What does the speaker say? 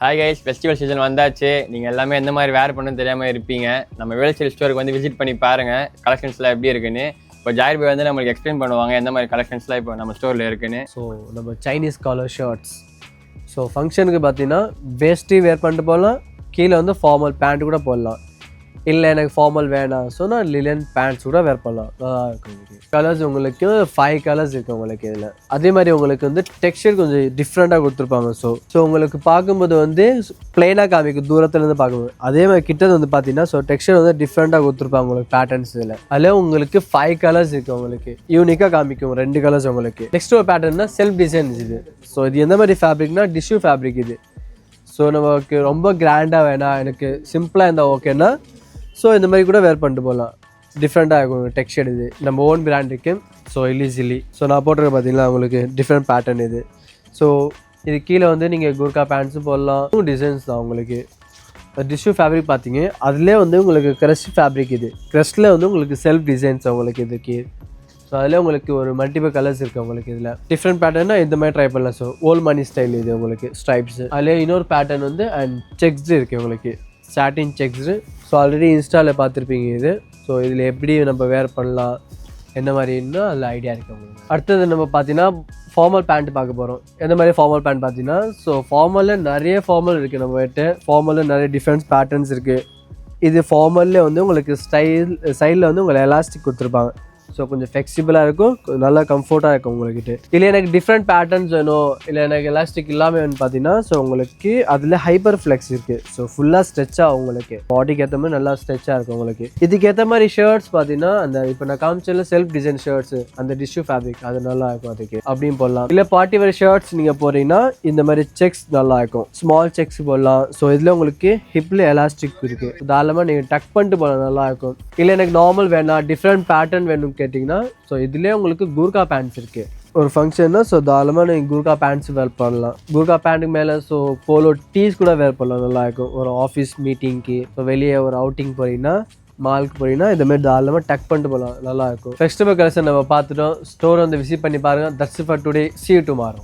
Hi guys, festival season வந்தாச்சு. நீங்கள் எல்லாமே எந்த மாதிரி வேர் பண்ணணும்னு தெரியாமல் இருப்பீங்க. நம்ம வேல்சேல் ஸ்டோருக்கு வந்து விசிட் பண்ணி பாருங்கள் கலெக்ஷன்ஸ்லாம் எப்படி இருக்குன்னு. இப்போ ஜாயிர் பாய் வந்து நம்மளுக்கு எக்ஸ்பிளைன் பண்ணுவாங்க எந்த மாதிரி கலெக்ஷன்ஸ்லாம் இப்போ நம்ம ஸ்டோரில் இருக்குன்னு. ஸோ நம்ம சைனீஸ் காலர் ஷர்ட்ஸ். ஸோ ஃபங்க்ஷனுக்கு பார்த்தீங்கன்னா வேஸ்ட்டி வேர் பண்ணிட்டு போகலாம், கீழே வந்து ஃபார்மல் பேண்ட் கூட போடலாம். இல்லை எனக்கு ஃபார்மல் வேணாம் சொன்னால் லிலன் பேண்ட்ஸ் கூட வேர் பண்ணலாம். நல்லா இருக்கும். கலர்ஸ் உங்களுக்கு 5 கலர்ஸ் இருக்குது உங்களுக்கு இதில். அதே மாதிரி உங்களுக்கு வந்து டெக்ஸ்சர் கொஞ்சம் டிஃப்ரெண்ட்டாக கொடுத்துருப்பாங்க. ஸோ உங்களுக்கு பார்க்கும்போது வந்து பிளெயினாக காமிக்கும் தூரத்துலேருந்து பார்க்கும்போது. அதே மாதிரி கிட்டது வந்து பார்த்தீங்கன்னா டெக்ஸ்சர் வந்து டிஃப்ரெண்ட்டாக கொடுத்துருப்பாங்க உங்களுக்கு பேட்டர்ன்ஸ் இதில். அதில் உங்களுக்கு 5 கலர்ஸ் இருக்குது உங்களுக்கு. யூனிக்காக காமிக்கும் 2 கலர்ஸ் உங்களுக்கு. நெக்ஸ்ட் ஒரு பேட்டர்னா செல்ஃப் டிசைன்ஸ் இது. ஸோ இது எந்த மாதிரி ஃபேப்ரிக்னா டிஷ்யூ ஃபேப்ரிக் இது. ஸோ நமக்கு ரொம்ப கிராண்டாக வேணாம், எனக்கு சிம்பிளாக இருந்தால் ஓகேன்னா ஸோ இந்த மாதிரி கூட வேர் பண்ணிட்டு போகலாம். டிஃப்ரெண்ட்டாக இருக்கும் டெக்ஸ்சர். இது நம்ம ஓன் பிராண்ட் இருக்குது. ஸோ இல்லி. ஸோ நான் போட்டிருக்க பார்த்தீங்கன்னா உங்களுக்கு டிஃப்ரெண்ட் பேட்டர்ன் இது. ஸோ இது கீழே வந்து நீங்கள் குர்கா பேண்ட்ஸும் போடலாம். டிசைன்ஸ் தான் உங்களுக்கு. டிஷ்யூ ஃபேப்ரிக் பார்த்தீங்க அதிலே வந்து உங்களுக்கு க்ரஷ் ஃபேப்ரிக் இது. க்ரஷ்டில் வந்து உங்களுக்கு செல்ஃப் டிசைன்ஸ் உங்களுக்கு இதுக்கு. ஸோ அதில் உங்களுக்கு ஒரு மல்டிபிள் கலர்ஸ் இருக்குது உங்களுக்கு. இதில் டிஃப்ரெண்ட் பேட்டர்னா இந்த மாதிரி ட்ரை பண்ணலாம். ஸோ ஓல்ட் மணி ஸ்டைல் இது உங்களுக்கு ஸ்ட்ரைப்ஸ். அதிலே இன்னொரு பேட்டர்ன் வந்து அண்ட் செக்ஸ்டு இருக்குது உங்களுக்கு, சாட்டின் செக்ஸ்டு. ஸோ ஆல்ரெடி இன்ஸ்டாவில் பார்த்துருப்பீங்க இது. ஸோ இதில் எப்படி நம்ம வேர் பண்ணலாம் என்ன மாதிரின்னா அதில் ஐடியா இருக்குது உங்களுக்கு. அடுத்தது நம்ம பார்த்தீங்கன்னா ஃபார்மல் பேண்ட் பார்க்க போகிறோம். எந்த மாதிரி ஃபார்மல் பேண்ட் பார்த்தீங்கன்னா ஸோ ஃபார்மலில் நிறைய ஃபார்மல் இருக்குது நம்மகிட்ட. ஃபார்மலில் நிறைய டிஃப்ரெண்ட் பேட்டர்ன்ஸ் இருக்குது. இது ஃபார்மல்லே வந்து உங்களுக்கு சைடில் வந்து உங்களுக்கு எலாஸ்டிக் கொடுத்துருப்பாங்க. ஸோ கொஞ்சம் ஃப்ளெக்சிபிளாக இருக்கும், நல்லா கம்ஃபர்ட்டாக இருக்கும் உங்கள்கிட்ட. இல்லை எனக்கு டிஃப்ரெண்ட் பேட்டர்ன்ஸ் வேணும், இல்லை எனக்கு எலாஸ்டிக் இல்லாமல் வேணும்னு பார்த்தீங்கன்னா ஸோ உங்களுக்கு அதில் ஹைப்பர் ஃப்ளெக்ஸ் இருக்குது. ஸோ ஃபுல்லாக ஸ்ட்ரெச்சாக உங்களுக்கு பாடிக்கு ஏற்ற மாதிரி நல்லா ஸ்ட்ரெச்சாக இருக்கும் உங்களுக்கு. இதுக்கேற்ற மாதிரி ஷர்ட்ஸ் பார்த்தீங்கன்னா அந்த இப்போ நான் காமிச்சல செல்ஃப் டிசைன் ஷர்ட்ஸ் அந்த டிஷ்யூ ஃபேப்ரிக் அது நல்லா இருக்கும் அதுக்கு அப்படியும் போடலாம். இல்லை பார்ட்டி வேர் ஷர்ட்ஸ் நீங்கள் போகிறீங்கன்னா இந்த மாதிரி செக்ஸ் நல்லா இருக்கும், ஸ்மால் செக்ஸ் போடலாம். ஸோ இதில் உங்களுக்கு ஹிப்பில் எலாஸ்டிக் இருக்குது, தாராளமாக நீங்கள் டக் பண்ணிட்டு போகலாம், நல்லா இருக்கும். இல்லை எனக்கு நார்மல் வேணாம் டிஃப்ரெண்ட் பேட்டர்ன் வேணும் கேட்டிங்கன்னா ஸோ இதுலேயே உங்களுக்கு கூர்கா பேண்ட்ஸ் இருக்குது. ஒரு ஃபங்க்ஷன்னா ஸோ தாராளமாக நீங்கள் கூர்கா பேண்ட்ஸ் வேர் பண்ணலாம். கூர்கா பேண்ட்டுக்கு மேலே ஸோ போலோ டீஸ் கூட வேர் பண்ணலாம், நல்லா இருக்கும். ஒரு ஆஃபீஸ் மீட்டிங்க்கு ஸோ வெளியே ஒரு அவுட்டிங் போகிறீங்கன்னா மாலுக்கு போகிறீங்கன்னா இந்த மாதிரி தாராளமாக டக் பண்ணிட்டு போகலாம், நல்லா இருக்கும். ஃபெஸ்டிவல் கலெக்ஷன் நம்ம பார்த்துட்டோம். ஸ்டோர் வந்து விசிட் பண்ணி பாருங்கள். That's for today. See you tomorrow.